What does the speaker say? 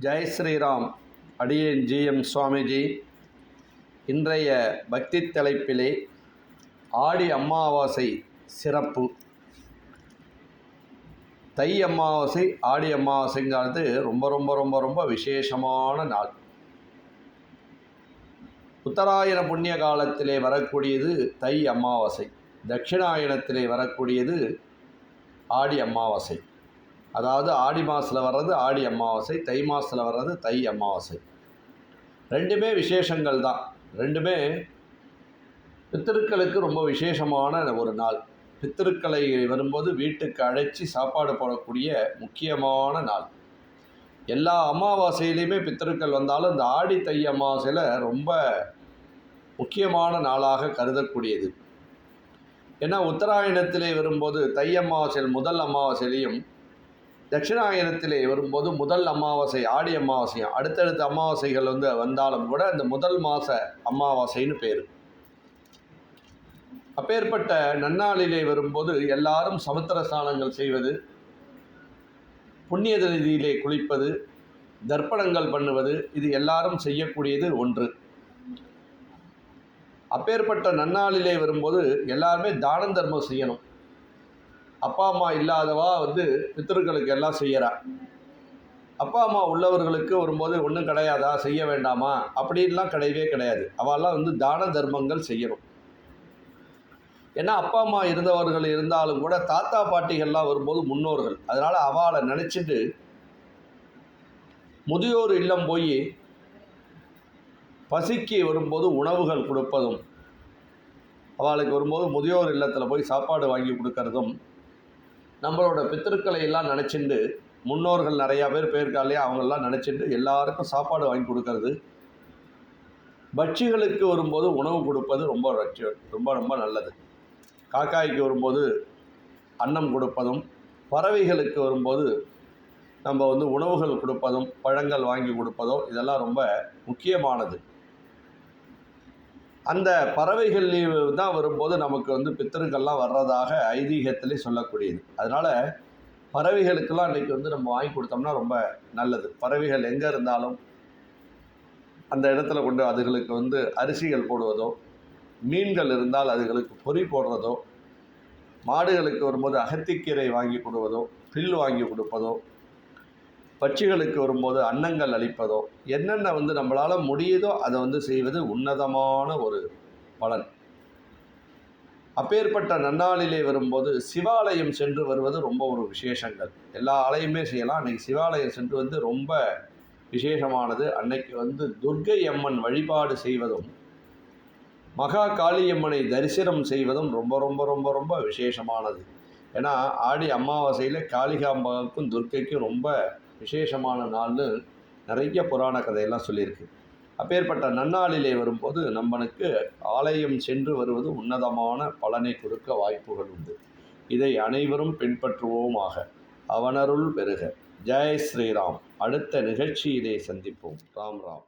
ஜெய் ஸ்ரீராம். அடியேன் ஜிஎம் சுவாமிஜி. இன்றைய பக்தி தலைப்பிலே ஆடி அமாவாசை சிறப்பு. தை அமாவாசை ஆடி அமாவாசைங்கிறது ரொம்ப ரொம்ப ரொம்ப ரொம்ப விசேஷமான நாள். உத்தராயண புண்ணிய காலத்திலே வரக்கூடியது தை அமாவாசை, தட்சிணாயனத்திலே வரக்கூடியது ஆடி அமாவாசை. அதாவது ஆடி மாதத்தில் வர்றது ஆடி அமாவாசை, தை மாதத்தில் வர்றது தை அமாவாசை. ரெண்டுமே விசேஷங்கள் தான். ரெண்டுமே பித்திருக்களுக்கு ரொம்ப விசேஷமான ஒரு நாள். பித்திருக்களை வரும்போது வீட்டுக்கு அழைச்சி சாப்பாடு போடக்கூடிய முக்கியமான நாள். எல்லா அமாவாசையிலையுமே பித்திருக்கள் வந்தாலும் இந்த ஆடி தை அமாவாசையில் ரொம்ப முக்கியமான நாளாக கருதக்கூடியது. ஏன்னா உத்தராயணத்திலே வரும்போது தை அமாவாசையில் முதல் அமாவாசையிலையும், தட்சிணாயனத்திலே வரும்போது முதல் அமாவாசை ஆடி அமாவாசையும், அடுத்தடுத்த அமாவாசைகள் வந்தாலும் கூட இந்த முதல் மாத அமாவாசைன்னு பேர். அப்பேற்பட்ட நன்னாளிலே வரும்போது எல்லாரும் சமுத்திர ஸ்நானங்கள் செய்வது, புண்ணிய நதியிலே குளிப்பது, தர்ப்பணங்கள் பண்ணுவது, இது எல்லாரும் செய்யக்கூடியது ஒன்று. அப்பேற்பட்ட நன்னாளிலே வரும்போது எல்லாருமே தான தர்மம் செய்யணும். அப்பா அம்மா இல்லாதவா பித்திருக்களுக்கு எல்லாம் செய்கிறா. அப்பா அம்மா உள்ளவர்களுக்கு வரும்போது ஒன்றும் கிடையாதா, செய்ய வேண்டாமா அப்படின்லாம் கிடையவே கிடையாது. அவெல்லாம் தான தர்மங்கள் செய்யணும். ஏன்னா அப்பா அம்மா இருந்தவர்கள் இருந்தாலும் கூட தாத்தா பாட்டிகள்லாம் வரும்போது முன்னோர்கள், அதனால் அவளை நினச்சிட்டு முதியோர் இல்லம் போய் பசிக்கு வரும்போது உணவுகள் கொடுப்பதும், அவளுக்கு வரும்போது முதியோர் இல்லத்தில் போய் சாப்பாடு வாங்கி கொடுக்கறதும், நம்மளோட பித்திருக்களை எல்லாம் நினச்சிட்டு, முன்னோர்கள் நிறையா பேர் போயிருக்காலையே அவங்களெல்லாம் நினச்சிட்டு எல்லாருக்கும் சாப்பாடு வாங்கி கொடுக்கறது, பட்சிகளுக்கு வரும்போது உணவு கொடுப்பது ரொம்ப ரொம்ப ரொம்ப நல்லது. காக்காய்க்கு வரும்போது அன்னம் கொடுப்பதும், பறவைகளுக்கு வரும்போது நம்ம உணவுகள் கொடுப்பதும், பழங்கள் வாங்கி கொடுப்பதும், இதெல்லாம் ரொம்ப முக்கியமானது. அந்த பறவைகள் தான் வரும்போது நமக்கு பித்திருக்கள்லாம் வர்றதாக ஐதீகத்திலே சொல்லக்கூடியது. அதனால் பறவைகளுக்கெல்லாம் இன்றைக்கி நம்ம வாங்கி கொடுத்தோம்னா ரொம்ப நல்லது. பறவைகள் எங்கே இருந்தாலும் அந்த இடத்துல கொண்டு அதுகளுக்கு அரிசிகள் போடுவதோ, மீன்கள் இருந்தால் அதுகளுக்கு பொறி போடுறதோ, மாடுகளுக்கு வரும்போது அகத்திக்கீரை வாங்கி கொடுவதோ, பில் வாங்கி கொடுப்பதோ, பட்சிகளுக்கு வரும்போது அன்னங்கள் அளிப்பதோ, என்னென்ன நம்மளால் முடியுதோ அதை செய்வது உன்னதமான ஒரு பலன். அப்பேற்பட்ட நன்னாளிலே வரும்போது சிவாலயம் சென்று வருவது ரொம்ப ஒரு விசேஷங்கள். எல்லா ஆலயமே செய்யலாம். அன்றைக்கி சிவாலயம் சென்று ரொம்ப விசேஷமானது. அன்னைக்கு துர்க்கை அம்மன் வழிபாடு செய்வதும், மகா காளியம்மனை தரிசனம் செய்வதும் ரொம்ப ரொம்ப ரொம்ப ரொம்ப விசேஷமானது. ஏன்னா ஆடி அமாவாசையில் காளிகாம்பாவுக்கும் துர்க்கைக்கும் ரொம்ப விசேஷமான நாள்னு நிறைய புராண கதையெல்லாம் சொல்லியிருக்கு. அப்பேற்பட்ட நன்னாளிலே வரும்போது நம்மனுக்கு ஆலயம் சென்று வருவது உன்னதமான பலனை கொடுக்க வாய்ப்புகள் உண்டு. இதை அனைவரும் பின்பற்றுவோமாக. அவனருள் பெறுக. ஜெய் ஸ்ரீராம். அடுத்த நிகழ்ச்சியிலே சந்திப்போம். ராம் ராம்.